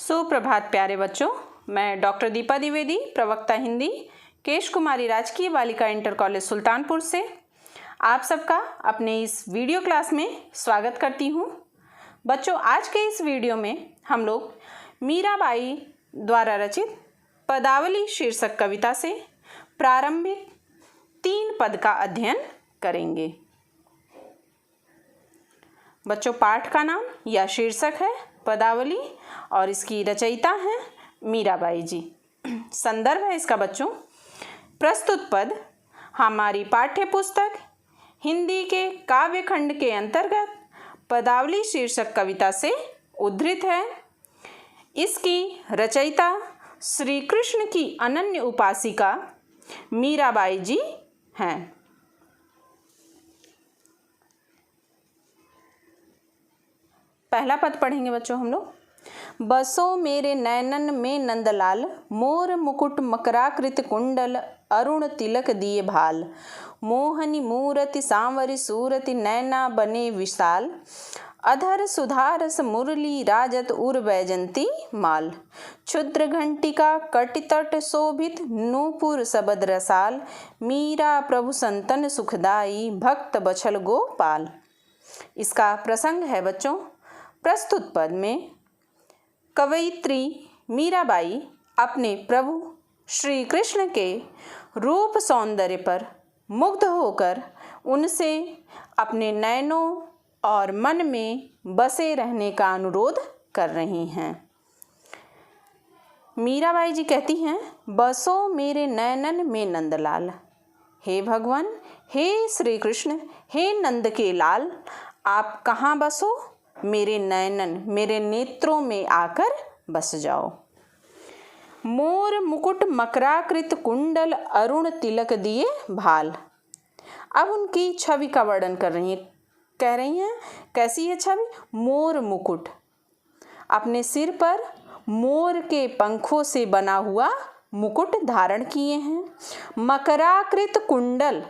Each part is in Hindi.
सुप्रभात प्यारे बच्चों, मैं डॉक्टर दीपा द्विवेदी, प्रवक्ता हिंदी, केश कुमारी राजकीय बालिका इंटर कॉलेज सुल्तानपुर से आप सबका अपने इस वीडियो क्लास में स्वागत करती हूँ। बच्चों, आज के इस वीडियो में हम लोग मीराबाई द्वारा रचित पदावली शीर्षक कविता से प्रारंभिक 3 पद का अध्ययन करेंगे। बच्चों, पाठ का नाम या शीर्षक है पदावली और इसकी रचयिता हैं मीराबाई जी। संदर्भ है इसका बच्चों, प्रस्तुत पद हमारी पाठ्य पुस्तक हिंदी के काव्य खंड के अंतर्गत पदावली शीर्षक कविता से उद्धृत है। इसकी रचयिता श्री कृष्ण की अनन्य उपासिका मीराबाई जी हैं। पहला पद पढ़ेंगे बच्चों हम लोग। बसो मेरे नैनन में नंदलाल, मोर मुकुट मकराकृत कुंडल, अरुण तिलक दिए भाल, मोहनी मूरति सांवरी सूरति, नैना बने विशाल, अधर सुधारस मुरली राजत उर बैजंती माल, क्षुद्र घंटिका कटितट शोभित, नूपुर सबद रसाल, मीरा प्रभु संतन सुखदाई, भक्त बछल गोपाल। इसका प्रसंग है बच्चों, प्रस्तुत पद में कवयित्री मीराबाई अपने प्रभु श्री कृष्ण के रूप सौंदर्य पर मुग्ध होकर उनसे अपने नयनों और मन में बसे रहने का अनुरोध कर रही हैं। मीराबाई जी कहती हैं, बसो मेरे नैनन में नंदलाल, हे भगवान, हे श्री कृष्ण, हे नंद के लाल, आप कहाँ बसो? मेरे नयनन, मेरे नेत्रों में आकर बस जाओ। मोर मुकुट मकराकृत कुंडल, अरुण तिलक दिए भाल। अब उनकी छवि का वर्णन कर रही हैं, कह रही हैं कैसी है छवि? मोर मुकुट, अपने सिर पर मोर के पंखों से बना हुआ मुकुट धारण किए हैं। मकराकृत कुंडल,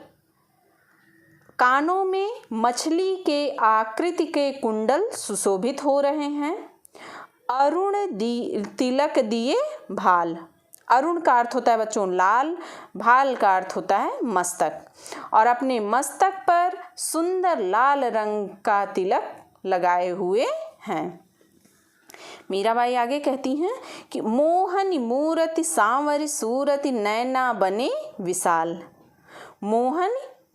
कानों में मछली के आकृति के कुंडल सुशोभित हो रहे हैं। अरुण तिलक दिए भाल, अरुण का अर्थ होता है बच्चों लाल, भाल का अर्थ होता है मस्तक, और अपने मस्तक पर सुंदर लाल रंग का तिलक लगाए हुए हैं। मीराबाई आगे कहती हैं कि मोहनी मूरति सांवरी सूरति, नैना बने विशाल।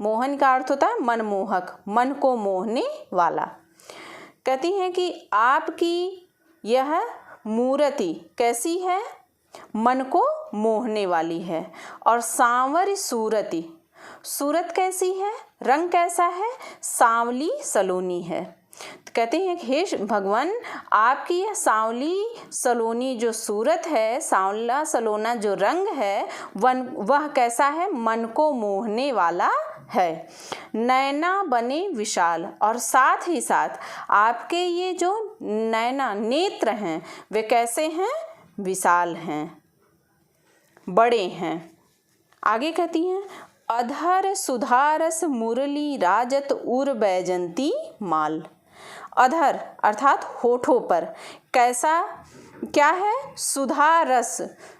मोहन का अर्थ होता है मनमोहक, मन को मोहने वाला। कहती हैं कि आपकी यह मूर्ति कैसी है? मन को मोहने वाली है। और सांवरी सूरति, सूरत कैसी है? रंग कैसा है? सांवली सलोनी है। तो कहते हैं कि हे भगवान, आपकी यह सांवली सलोनी जो सूरत है, सांवला सलोना जो रंग है, वह कैसा है? मन को मोहने वाला है। नैना बने विशाल, और साथ ही साथ आपके ये जो नैना नेत्र हैं वे कैसे हैं? विशाल हैं, बड़े हैं। आगे कहती हैं, अधर सुधारस मुरली राजत उर बैजंती माल। अधर अर्थात होठों पर कैसा क्या है? सुधा रस,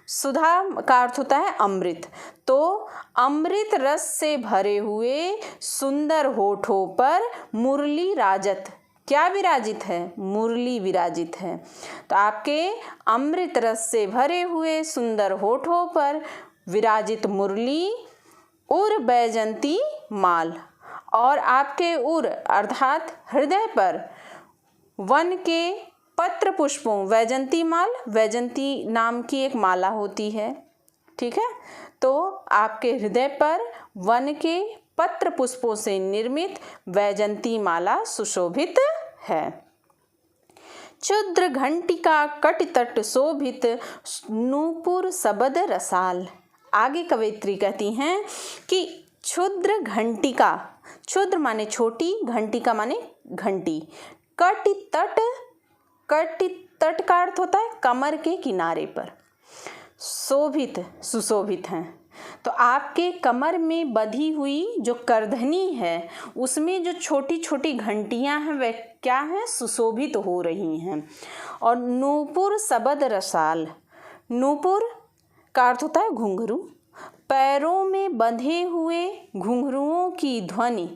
सुधा का अर्थ होता है अमृत, तो अमृत रस से भरे हुए सुंदर होठों पर मुरली राजत, क्या विराजित है? मुरली विराजित है। तो आपके अमृत रस से भरे हुए सुंदर होठों पर विराजित मुरली, उर बैजंती माल, और आपके उर अर्थात हृदय पर वन के पत्र पुष्पों, वैजंती माल, वैजंती नाम की एक माला होती है, ठीक है। तो आपके हृदय पर वन के पत्र पुष्पों से निर्मित वैजंती माला सुशोभित है। क्षुद्र घंटिका कटितट शोभित, नूपुर सबद रसाल। आगे कवयित्री कहती हैं कि क्षुद्र घंटिका, क्षुद्र माने छोटी, घंटिका माने घंटी, कटितट, कटितट का अर्थ होता है कमर के किनारे पर, शोभित सुशोभित हैं। तो आपके कमर में बंधी हुई जो करधनी है उसमें जो छोटी छोटी घंटियां हैं वह क्या हैं, सुशोभित हो रही हैं। और नूपुर सबद रसाल, नूपुर का अर्थ होता है घुंघरू, पैरों में बंधे हुए घुंघरुओं की ध्वनि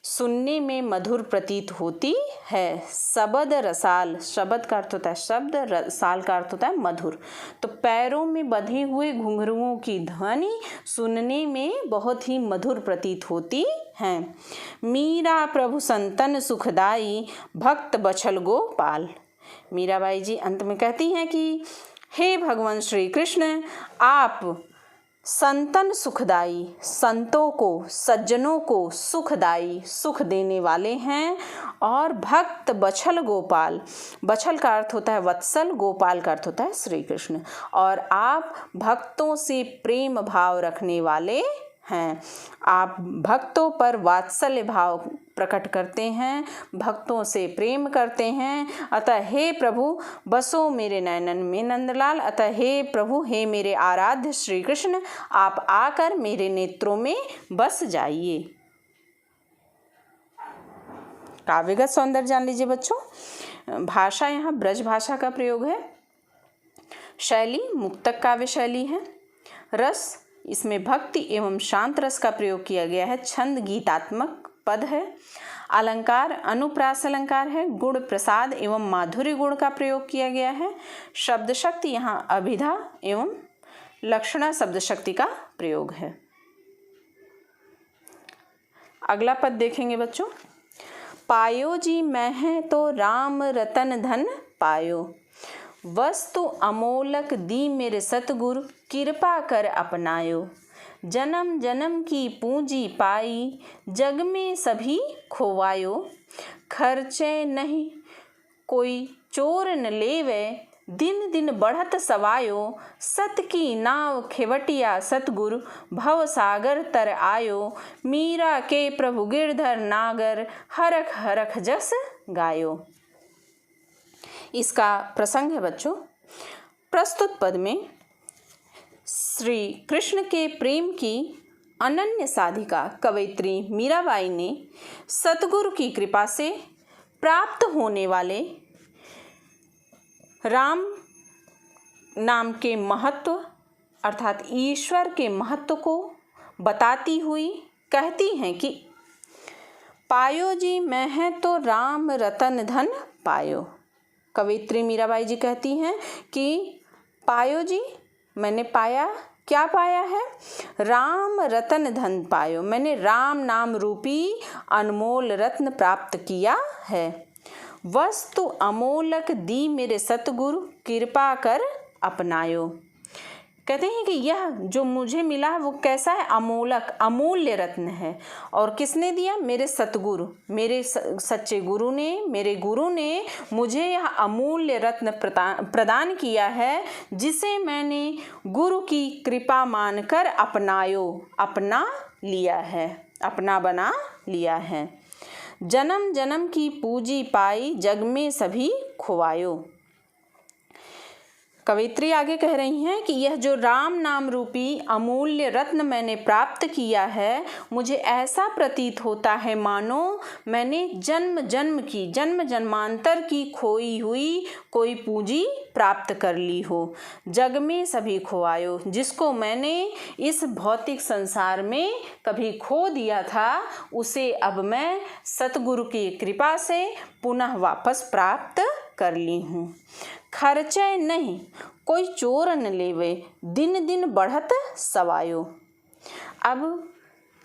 सुनने में मधुर प्रतीत होती है। सबद रसाल, शब्द का अर्थ होता है शब्द, रसाल का अर्थ होता है मधुर। तो पैरों में बंधे हुए घुंघरुओं की ध्वनि सुनने में बहुत ही मधुर प्रतीत होती है। मीरा प्रभु संतन सुखदाई, भक्त बछल गोपाल। मीराबाई जी अंत में कहती हैं कि हे भगवान श्री कृष्ण, आप संतन सुखदाई, संतों को, सज्जनों को सुखदाई, सुख देने वाले हैं। और भक्त बछल गोपाल, बछल का अर्थ होता है वत्सल, गोपाल का अर्थ होता है श्री कृष्ण। और आप भक्तों से प्रेम भाव रखने वाले हैं, आप भक्तों पर वात्सल्य भाव प्रकट करते हैं, भक्तों से प्रेम करते हैं। अतः हे प्रभु बसो मेरे नयनन में नंदलाल, अतः हे प्रभु, हे मेरे आराध्य श्री कृष्ण, आप आकर मेरे नेत्रों में बस जाइए। काव्यगत सौंदर्य जान लीजिए बच्चों। भाषा यहाँ ब्रज भाषा का प्रयोग है। शैली मुक्तक काव्य शैली है। रस, इसमें भक्ति एवं शांत रस का प्रयोग किया गया है। छंद गीतात्मक पद है। अलंकार अनुप्रास अलंकार है। गुण प्रसाद एवं माधुर्य गुण का प्रयोग किया गया है। शब्द शक्ति, यहाँ अभिधा एवं लक्षणा शब्द शक्ति का प्रयोग है। अगला पद देखेंगे बच्चों। पायो जी मैं तो राम रतन धन पायो, वस्तु अमोलक दी मेरे सतगुरु, कृपा कर अपनायो। जन्म जन्म की पूंजी पाई, जग में सभी खोवायो। खर्चे नहीं कोई चोर न लेवे, दिन दिन बढ़त सवायो। सत की नाव खेवटिया सतगुरु, भव सागर तर आयो। मीरा के प्रभु गिरधर नागर, हरख हरख जस गायो। इसका प्रसंग है बच्चों। प्रस्तुत पद में श्री कृष्ण के प्रेम की अनन्य साधिका कवयित्री मीराबाई ने सतगुरु की कृपा से प्राप्त होने वाले राम नाम के महत्व अर्थात ईश्वर के महत्व को बताती हुई कहती हैं कि पायो जी मैं है तो राम रतन धन पायो। कवयित्री मीराबाई जी कहती हैं कि पायो जी, मैंने पाया, क्या पाया है? राम रतन धन पायो, मैंने राम नाम रूपी अनमोल रत्न प्राप्त किया है। वस्तु अमोलक दी मेरे सतगुरु, कृपा कर अपनायो। कहते हैं कि यह जो मुझे मिला है वो कैसा है? अमोलक, अमूल्य रत्न है। और किसने दिया? मेरे सतगुरु, मेरे सच्चे गुरु ने, मेरे गुरु ने मुझे यह अमूल्य रत्न प्रदान किया है, जिसे मैंने गुरु की कृपा मानकर अपनायो, अपना लिया है, अपना बना लिया है। जन्म जन्म की पूंजी पाई, जग में सभी खुवायो। कवयित्री आगे कह रही हैं कि यह जो राम नाम रूपी अमूल्य रत्न मैंने प्राप्त किया है, मुझे ऐसा प्रतीत होता है मानो मैंने जन्म जन्म की, जन्म जन्मांतर की खोई हुई कोई पूंजी प्राप्त कर ली हो। जग में सभी खोवायो, जिसको मैंने इस भौतिक संसार में कभी खो दिया था, उसे अब मैं सतगुरु की कृपा से पुनः वापस प्राप्त कर ली हूँ। खर्चे नहीं कोई चोर न लेवे, दिन दिन बढ़त सवायो। अब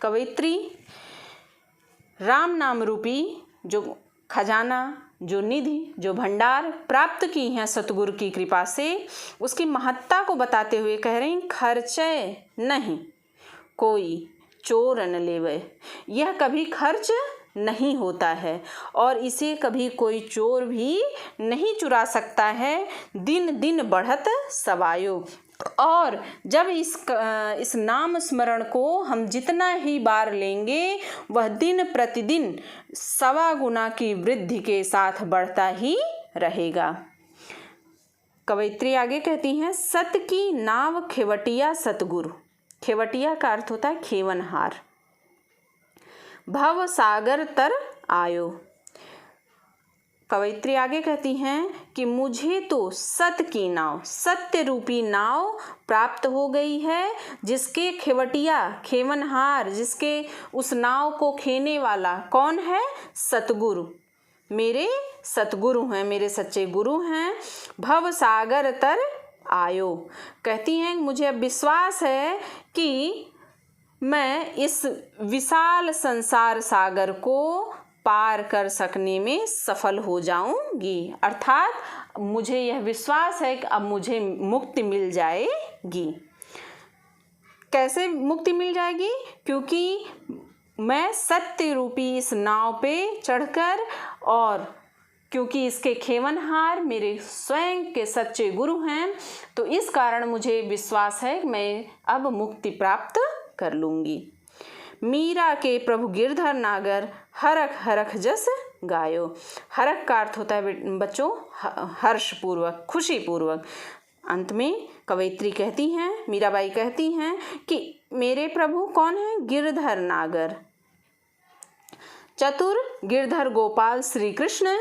कवयित्री राम नाम रूपी जो खजाना, जो निधि, जो भंडार प्राप्त की हैं सतगुरु की कृपा से, उसकी महत्ता को बताते हुए कह रही, खर्चे नहीं कोई चोर न लेवे। यह कभी खर्च नहीं होता है और इसे कभी कोई चोर भी नहीं चुरा सकता है। दिन दिन बढ़त सवायो। और जब इस नाम स्मरण को हम जितना ही बार लेंगे, वह दिन प्रतिदिन 1.25 गुना की वृद्धि के साथ बढ़ता ही रहेगा। कवयित्री आगे कहती हैं, सत की नाव खेवटिया सतगुरु, खेवटिया का अर्थ होता है खेवनहार। भव सागर तर आयो। कवयित्री आगे कहती हैं कि मुझे तो सत्य की नाव, सत्य रूपी नाव प्राप्त हो गई है, जिसके खेवटिया, खेवनहार, जिसके उस नाव को खेने वाला कौन है? सतगुरु, मेरे सतगुरु हैं, मेरे सच्चे गुरु हैं। भव सागर तर आयो, कहती हैं मुझे अब विश्वास है कि मैं इस विशाल संसार सागर को पार कर सकने में सफल हो जाऊंगी। अर्थात मुझे यह विश्वास है कि अब मुझे मुक्ति मिल जाएगी। कैसे मुक्ति मिल जाएगी? क्योंकि मैं सत्य रूपी इस नाव पे चढ़कर, और क्योंकि इसके खेवनहार मेरे स्वयं के सच्चे गुरु हैं, तो इस कारण मुझे विश्वास है कि मैं अब मुक्ति प्राप्त कर लूँगी। मीरा के प्रभु गिरधर नागर हरख हरख जस गायो। हरख का अर्थ होता है बच्चों हर्षपूर्वक, खुशीपूर्वक। अंत में कवयित्री कहती हैं, मीराबाई कहती हैं कि मेरे प्रभु कौन है? गिरधर नागर, चतुर गिरधर गोपाल श्री कृष्ण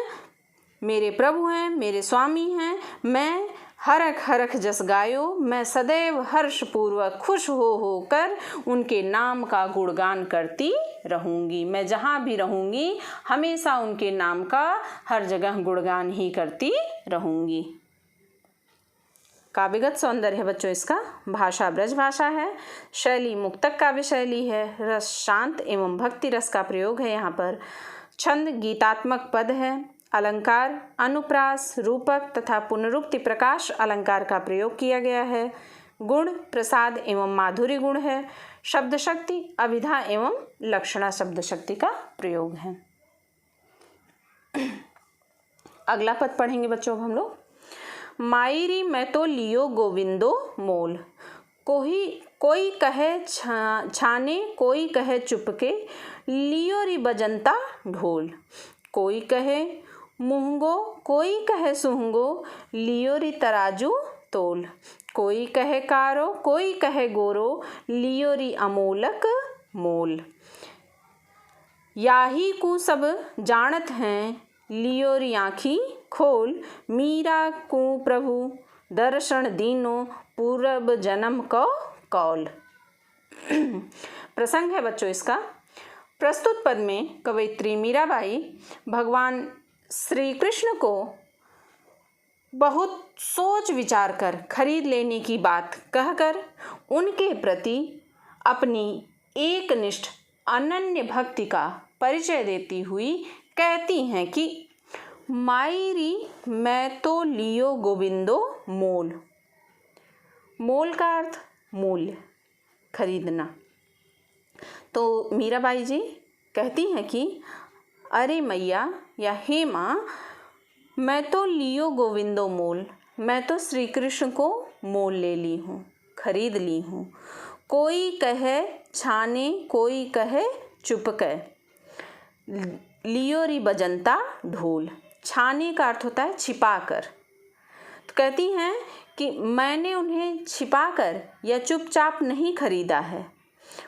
मेरे प्रभु हैं, मेरे स्वामी हैं। मैं हरख हरख जस गायो, मैं सदैव हर्षपूर्वक खुश होकर उनके नाम का गुणगान करती रहूँगी। मैं जहाँ भी रहूँगी हमेशा उनके नाम का हर जगह गुणगान ही करती रहूँगी। काव्यगत सौंदर्य है बच्चों इसका। भाषा ब्रज भाषा है, शैली मुक्तक काव्य शैली है, रस शांत एवं भक्ति रस का प्रयोग है यहाँ पर। छंद गीतात्मक पद है, अलंकार अनुप्रास, रूपक तथा पुनरुक्ति प्रकाश अलंकार का प्रयोग किया गया है। गुण प्रसाद एवं माधुरी गुण है। शब्द शक्ति अभिधा एवं लक्षणा शब्द शक्ति का प्रयोग है। अगला पद पढ़ेंगे बच्चों हम लोग। मायरी मैं तो लियो गोविंदो मोल, कोई कहे छाने कोई कहे चुपके, लियो री बजंता ढोल। कोई कहे मुहंगो कोई कहे सुहंगो, लियो री तराजू तोल। कोई कहे कारो कोई कहे गोरो, लियो री अमोलक मोल। याही को सब जानत हैं, लियो री आँखी खोल। मीरा को प्रभु दर्शन दीनो, पूर्व जन्म को कौल। प्रसंग है बच्चों इसका। प्रस्तुत पद में कवयित्री मीराबाई भगवान श्री कृष्ण को बहुत सोच विचार कर खरीद लेने की बात कहकर उनके प्रति अपनी एकनिष्ठ अनन्य भक्ति का परिचय देती हुई कहती हैं कि मायरी मैं तो लियो गोविंदो मोल। मोल का अर्थ मूल्य, खरीदना। तो मीराबाई जी कहती हैं कि अरे मैया या हे माँ, मैं तो लियो गोविंदो मोल, मैं तो श्री कृष्ण को मोल ले ली हूँ, खरीद ली हूँ। कोई कहे छाने कोई कहे चुपके, लियो री बजंता ढोल। छाने का अर्थ होता है छिपा कर। तो कहती हैं कि मैंने उन्हें छिपाकर या चुपचाप नहीं खरीदा है,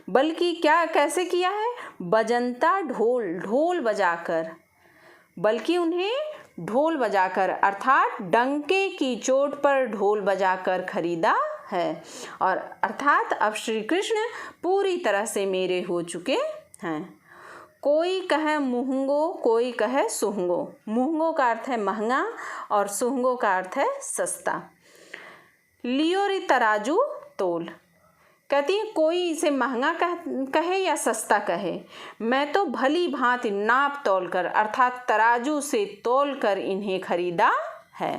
बल्कि क्या कैसे किया है? बजंता ढोल, ढोल बजाकर, बल्कि उन्हें ढोल बजाकर अर्थात डंके की चोट पर ढोल बजाकर खरीदा है। और अर्थात अब श्री कृष्ण पूरी तरह से मेरे हो चुके हैं। कोई कहे मुहंगो कोई कहे सुहंगो। मुहंगो का अर्थ है महंगा और सुहंगो का अर्थ है सस्ता। लियो री तराजू तोल, कहती है कोई इसे महंगा कहे या सस्ता कहे, मैं तो भली भांति नाप तोल कर अर्थात तराजू से तोल कर इन्हें खरीदा है।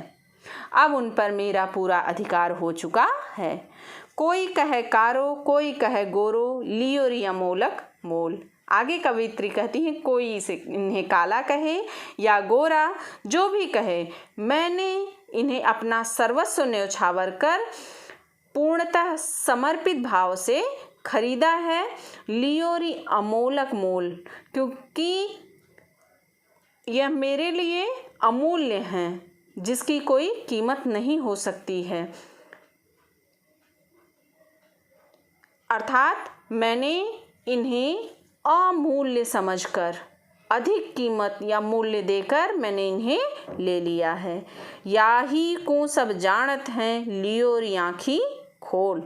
अब उन पर मेरा पूरा अधिकार हो चुका है। कोई कहे कारो कोई कहे गोरो, लियो री अमोलक मोल। आगे कवयित्री कहती है कोई इसे इन्हें काला कहे या गोरा, जो भी कहे, मैंने इन्हें अपना सर्वस्व न्यौछावर कर पूर्णतः समर्पित भाव से खरीदा है। लियो री अमोलक मोल, क्योंकि यह मेरे लिए अमूल्य है, जिसकी कोई कीमत नहीं हो सकती है। अर्थात मैंने इन्हें अमूल्य समझकर, अधिक कीमत या मूल्य देकर मैंने इन्हें ले लिया है। याही को सब जानत हैं, लियो री आँखी खोल।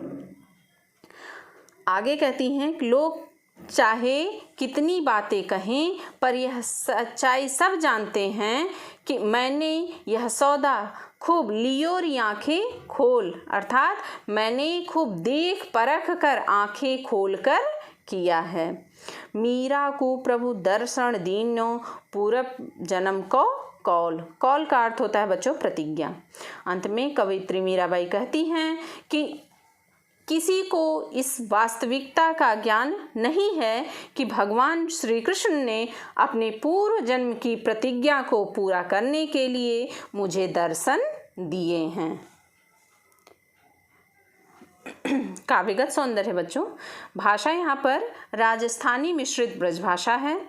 आगे कहती हैं कि लोग चाहे कितनी बातें कहें, पर यह सच्चाई सब जानते हैं कि मैंने यह सौदा खूब लियो री आँखें खोल, अर्थात मैंने खूब देख परख कर आँखें खोल कर किया है। मीरा को प्रभु दर्शन दीनो, पूरब जन्म को कौल। कौल का अर्थ होता है बच्चों प्रतिज्ञा। अंत में कवयित्री मीराबाई कहती हैं कि किसी को इस वास्तविकता का ज्ञान नहीं है कि भगवान श्री कृष्ण ने अपने पूर्व जन्म की प्रतिज्ञा को पूरा करने के लिए मुझे दर्शन दिए हैं। काव्यगत सौंदर्य बच्चों, भाषा यहाँ पर राजस्थानी मिश्रित ब्रजभाषा है।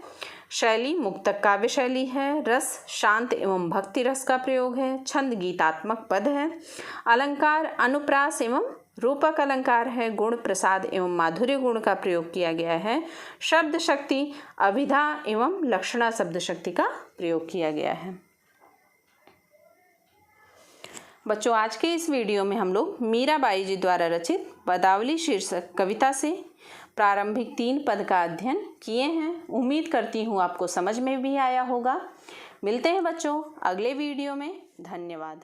शैली मुक्तक काव्य शैली है। रस शांत एवं भक्ति रस का प्रयोग है। छंद गीतात्मक पद है। अलंकार अनुप्रास एवं रूपक अलंकार है। गुण प्रसाद एवं माधुर्य गुण का प्रयोग किया गया है। शब्द शक्ति अभिधा एवं लक्षणा शब्द शक्ति का प्रयोग किया गया है। बच्चों, आज के इस वीडियो में हम लोग मीराबाई जी द्वारा रचित पदावली शीर्षक कविता से प्रारंभिक 3 पद का अध्ययन किए हैं। उम्मीद करती हूँ आपको समझ में भी आया होगा। मिलते हैं बच्चों अगले वीडियो में। धन्यवाद।